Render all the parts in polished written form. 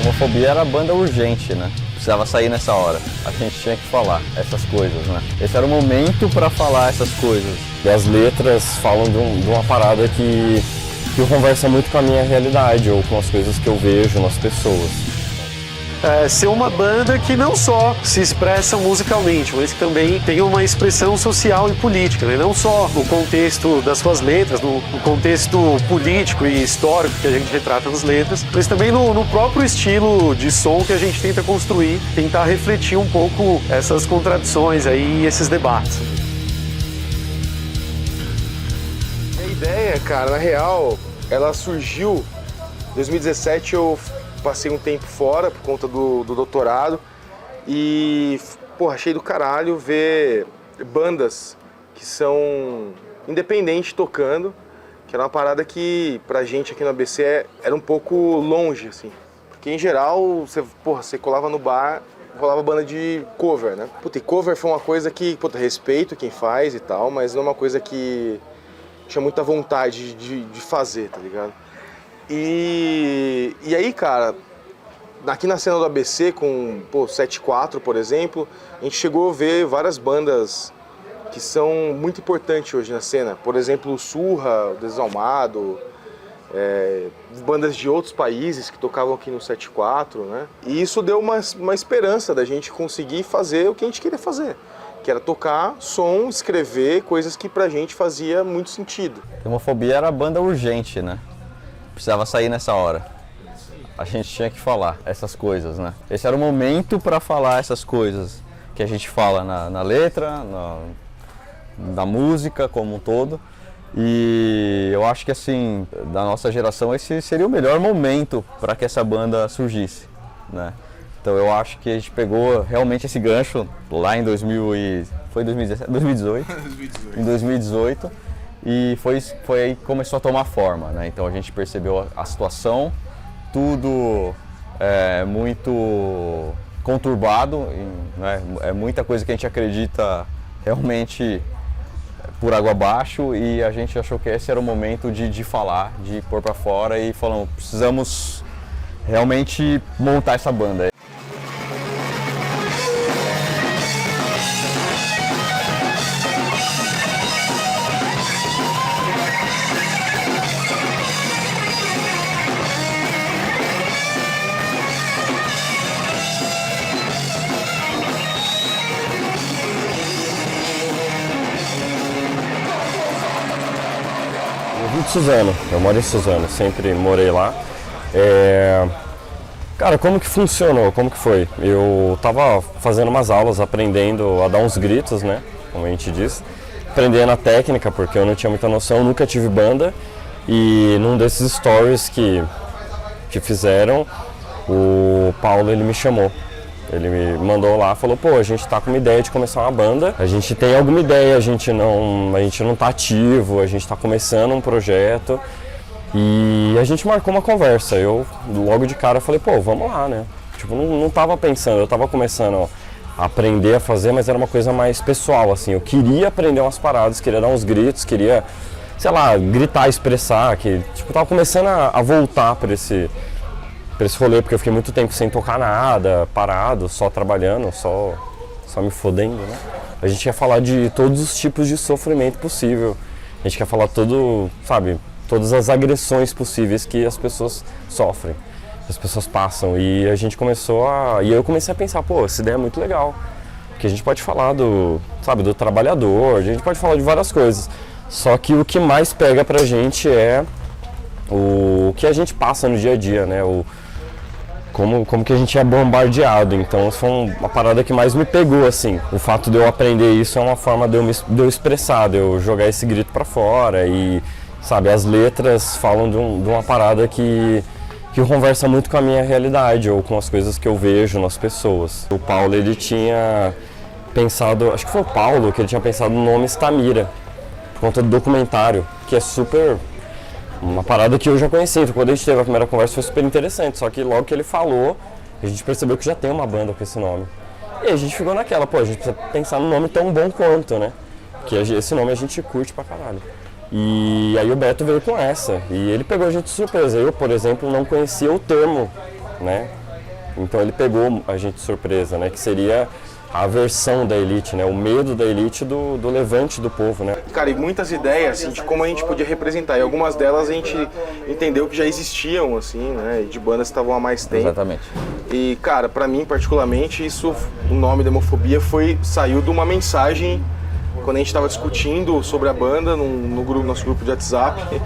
Homofobia era banda urgente, né? Precisava sair nessa hora. A gente tinha que falar essas coisas, né? Esse era o momento para falar essas coisas. E as letras falam de uma parada que conversa muito com a minha realidade ou com as coisas que eu vejo nas pessoas. Ser uma banda que não só se expressa musicalmente, mas que também tem uma expressão social e política, né? Não só no contexto das suas letras, no contexto político e histórico que a gente retrata nas letras, mas também no próprio estilo de som que a gente tenta construir, tentar refletir um pouco essas contradições aí, esses debates. A ideia, cara, na real, ela surgiu em 2017. Eu passei um tempo fora por conta do doutorado e, porra, achei do caralho ver bandas que são independentes tocando, que era uma parada que pra gente aqui no ABC era um pouco longe, assim. Porque em geral, você colava no bar, rolava banda de cover, né? Puta, e cover foi uma coisa que, puta, respeito quem faz e tal, mas não é uma coisa que tinha muita vontade de fazer, tá ligado? E aí, cara, aqui na cena do ABC, com 7-4, por exemplo, a gente chegou a ver várias bandas que são muito importantes hoje na cena. Por exemplo, o Surra, o Desalmado, bandas de outros países que tocavam aqui no 7-4, né? E isso deu uma esperança da gente conseguir fazer o que a gente queria fazer, que era tocar som, escrever coisas que pra gente fazia muito sentido. Homofobia era banda urgente, né? Precisava sair nessa hora. A gente tinha que falar essas coisas, né? Esse era o momento para falar essas coisas que a gente fala na letra, na música como um todo. E eu acho que, assim, da nossa geração, esse seria o melhor momento para que essa banda surgisse, né? Então eu acho que a gente pegou realmente esse gancho lá em 2018, em 2018, e foi aí que começou a tomar forma, né? Então a gente percebeu a situação, tudo muito conturbado, né? É muita coisa que a gente acredita realmente por água abaixo, e a gente achou que esse era o momento de falar, de pôr pra fora, e falamos, precisamos realmente montar essa banda. De Suzano, eu moro em Suzano, sempre morei lá. Cara, como que funcionou? Como que foi? Eu tava fazendo umas aulas, aprendendo a dar uns gritos, né? Como a gente diz. Aprendendo a técnica, porque eu não tinha muita noção, nunca tive banda. E num desses stories que fizeram, o Paulo, ele me chamou. Ele me mandou lá, falou, pô, a gente tá com uma ideia de começar uma banda, a gente tem alguma ideia, a gente não tá ativo, a gente tá começando um projeto, e a gente marcou uma conversa. Eu logo de cara falei, pô, vamos lá, né? Tipo, não tava pensando, eu tava começando a aprender a fazer, mas era uma coisa mais pessoal, assim, eu queria aprender umas paradas, queria dar uns gritos, queria, sei lá, gritar, expressar, que, tipo, tava começando a voltar pra esse rolê, porque eu fiquei muito tempo sem tocar nada, parado, só trabalhando, só me fodendo, né? A gente quer falar de todos os tipos de sofrimento possível. A gente quer falar todas as agressões possíveis que as pessoas sofrem, que as pessoas passam. E a gente e eu comecei a pensar, pô, essa ideia é muito legal. Porque a gente pode falar do trabalhador, a gente pode falar de várias coisas. Só que o que mais pega pra gente é o que a gente passa no dia a dia, né? Como que a gente é bombardeado. Então isso foi uma parada que mais me pegou, assim. O fato de eu aprender isso é uma forma de eu expressar, de eu jogar esse grito pra fora. E, sabe, as letras falam de uma parada que conversa muito com a minha realidade ou com as coisas que eu vejo nas pessoas. O Paulo, ele tinha pensado, acho que foi o Paulo que ele tinha pensado no nome Stamira, por conta do documentário, que é super... uma parada que eu já conheci. Então, quando a gente teve a primeira conversa foi super interessante, só que logo que ele falou, a gente percebeu que já tem uma banda com esse nome. E a gente ficou naquela, pô, a gente precisa pensar num nome tão bom quanto, né? Que esse nome a gente curte pra caralho. E aí o Beto veio com essa, e ele pegou a gente de surpresa. Eu, por exemplo, não conhecia o termo, né? Então ele pegou a gente de surpresa, né? Que seria a aversão da elite, né? O medo da elite do levante do povo, né? Cara, e muitas ideias, assim, de como a gente podia representar. E algumas delas a gente entendeu que já existiam, assim, né? E de bandas que estavam há mais tempo. Exatamente. E, cara, pra mim, particularmente, isso, o nome Demofobia saiu de uma mensagem quando a gente estava discutindo sobre a banda no nosso grupo de WhatsApp.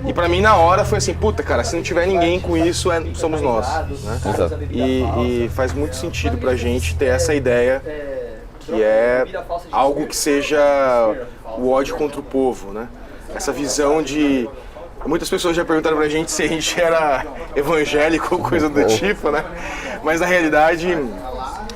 E pra mim, na hora, foi assim, puta, cara, se não tiver ninguém com isso, somos nós, né? Exato. E faz muito sentido pra gente ter essa ideia que é algo que seja o ódio contra o povo, né? Essa visão de... Muitas pessoas já perguntaram pra gente se a gente era evangélico ou coisa do tipo, né? Mas na realidade,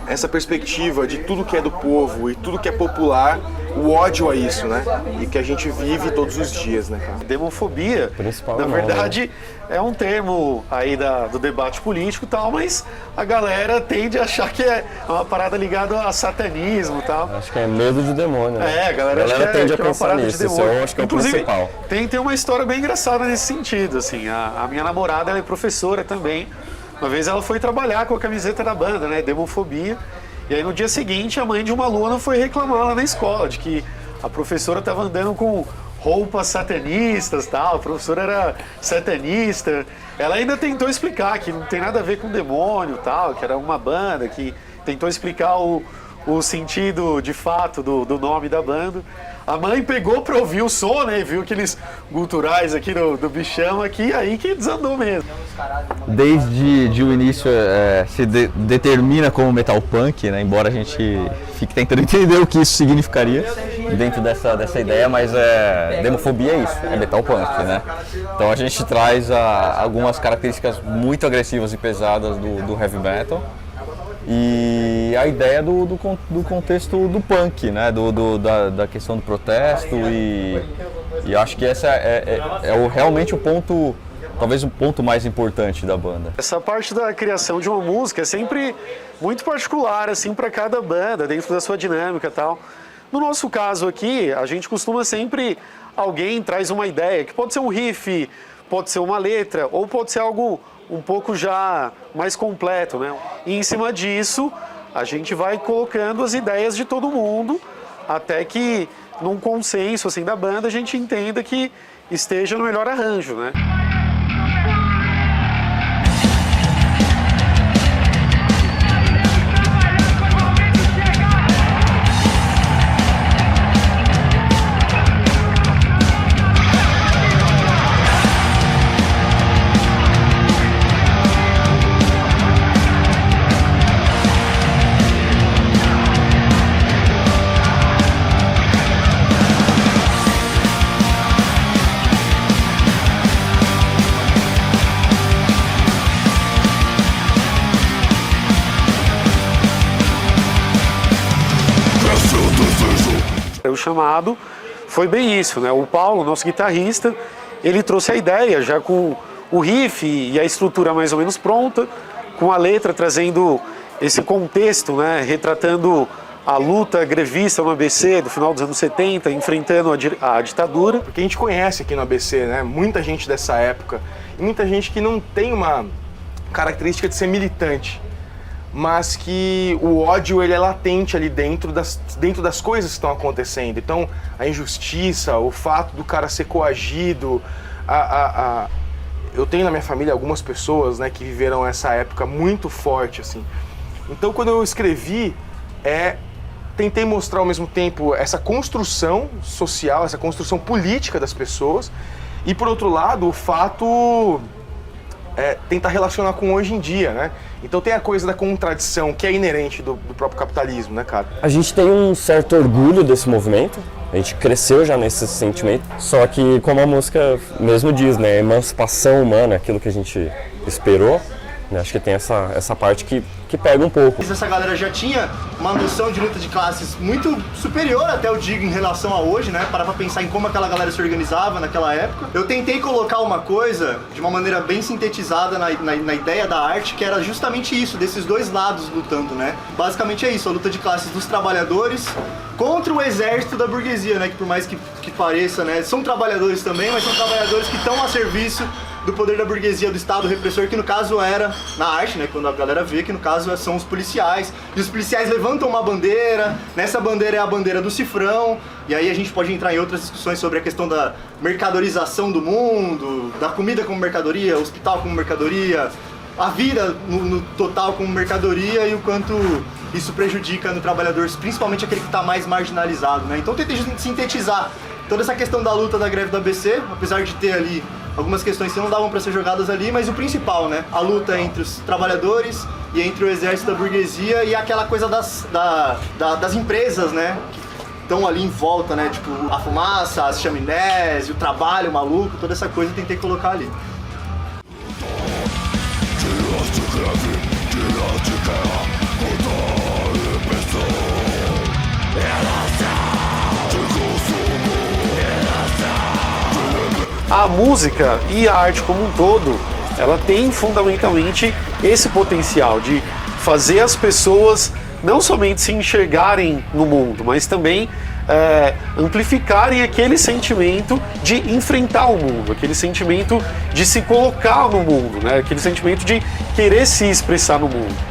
essa perspectiva de tudo que é do povo e tudo que é popular, o ódio a isso, né? E que a gente vive todos os dias, né, cara? Demofobia, Principal na não, verdade, é um termo aí do debate político e tal, mas a galera tende a achar que é uma parada ligada a satanismo e tal. Acho que é medo de demônio, né? A galera acha tende a que é uma pensar parada de nisso, isso demônio. eu acho que é o Inclusive, principal. tem uma história bem engraçada nesse sentido, assim, a minha namorada, ela é professora também. Uma vez ela foi trabalhar com a camiseta da banda, né, Demofobia, e aí no dia seguinte a mãe de uma aluna foi reclamar lá na escola, de que a professora estava andando com roupas satanistas, tal, a professora era satanista. Ela ainda tentou explicar que não tem nada a ver com demônio, tal, que era uma banda, que tentou explicar o sentido de fato do nome da banda. A mãe pegou pra ouvir o som, né, viu aqueles guturais aqui do bichão aqui, aí que desandou mesmo. Desde o início se determina como metal punk, né? Embora a gente fique tentando entender o que isso significaria dentro dessa ideia, mas demofobia é isso, é metal punk, né? Então a gente traz algumas características muito agressivas e pesadas do heavy metal e a ideia do contexto do punk, né? Da questão do protesto e acho que essa realmente o ponto, talvez o ponto mais importante da banda. Essa parte da criação de uma música é sempre muito particular, assim, para cada banda, dentro da sua dinâmica e tal. No nosso caso aqui, a gente costuma sempre, alguém traz uma ideia, que pode ser um riff, pode ser uma letra, ou pode ser algo um pouco já mais completo, né? E em cima disso, a gente vai colocando as ideias de todo mundo, até que, num consenso, assim, da banda, a gente entenda que esteja no melhor arranjo, né? O chamado foi bem isso, né? O Paulo, nosso guitarrista, ele trouxe a ideia já com o riff e a estrutura mais ou menos pronta, com a letra trazendo esse contexto, né? Retratando a luta grevista no ABC do final dos anos 70, enfrentando a ditadura. Porque a gente conhece aqui no ABC, né? Muita gente dessa época e muita gente que não tem uma característica de ser militante, mas que o ódio ele é latente ali dentro das coisas que estão acontecendo. Então, a injustiça, o fato do cara ser coagido, eu tenho na minha família algumas pessoas, né, que viveram essa época muito forte, assim. Então, quando eu escrevi, tentei mostrar ao mesmo tempo essa construção social, essa construção política das pessoas, e por outro lado, o fato tentar relacionar com hoje em dia, né? Então tem a coisa da contradição que é inerente do próprio capitalismo, né, cara? A gente tem um certo orgulho desse movimento, a gente cresceu já nesse sentimento, só que como a música mesmo diz, né, a emancipação humana, aquilo que a gente esperou, né, acho que tem essa parte que pega um pouco. Essa galera já tinha uma noção de luta de classes muito superior até eu digo em relação a hoje, né? Para pra pensar em como aquela galera se organizava naquela época. Eu tentei colocar uma coisa de uma maneira bem sintetizada na ideia da arte, que era justamente isso, desses dois lados lutando, né? Basicamente é isso, a luta de classes dos trabalhadores contra o exército da burguesia, né? Que por mais que pareça, né? São trabalhadores também, mas são trabalhadores que estão a serviço do poder da burguesia, do Estado repressor, que no caso era na arte, né? Quando a galera vê que no caso são os policiais. E os policiais levantam uma bandeira, nessa bandeira é a bandeira do cifrão, e aí a gente pode entrar em outras discussões sobre a questão da mercadorização do mundo, da comida como mercadoria, o hospital como mercadoria, a vida no total como mercadoria e o quanto isso prejudica no trabalhador, principalmente aquele que está mais marginalizado, né? Então eu tentei sintetizar toda essa questão da luta da greve do ABC, apesar de ter ali algumas questões que não davam para ser jogadas ali, mas o principal, né? A luta entre os trabalhadores e entre o exército da burguesia e aquela coisa das empresas, né? Que estão ali em volta, né? Tipo, a fumaça, as chaminés, o trabalho maluco, toda essa coisa eu tentei colocar ali. A música e a arte como um todo, ela tem fundamentalmente esse potencial de fazer as pessoas não somente se enxergarem no mundo, mas também amplificarem aquele sentimento de enfrentar o mundo, aquele sentimento de se colocar no mundo, né? Aquele sentimento de querer se expressar no mundo.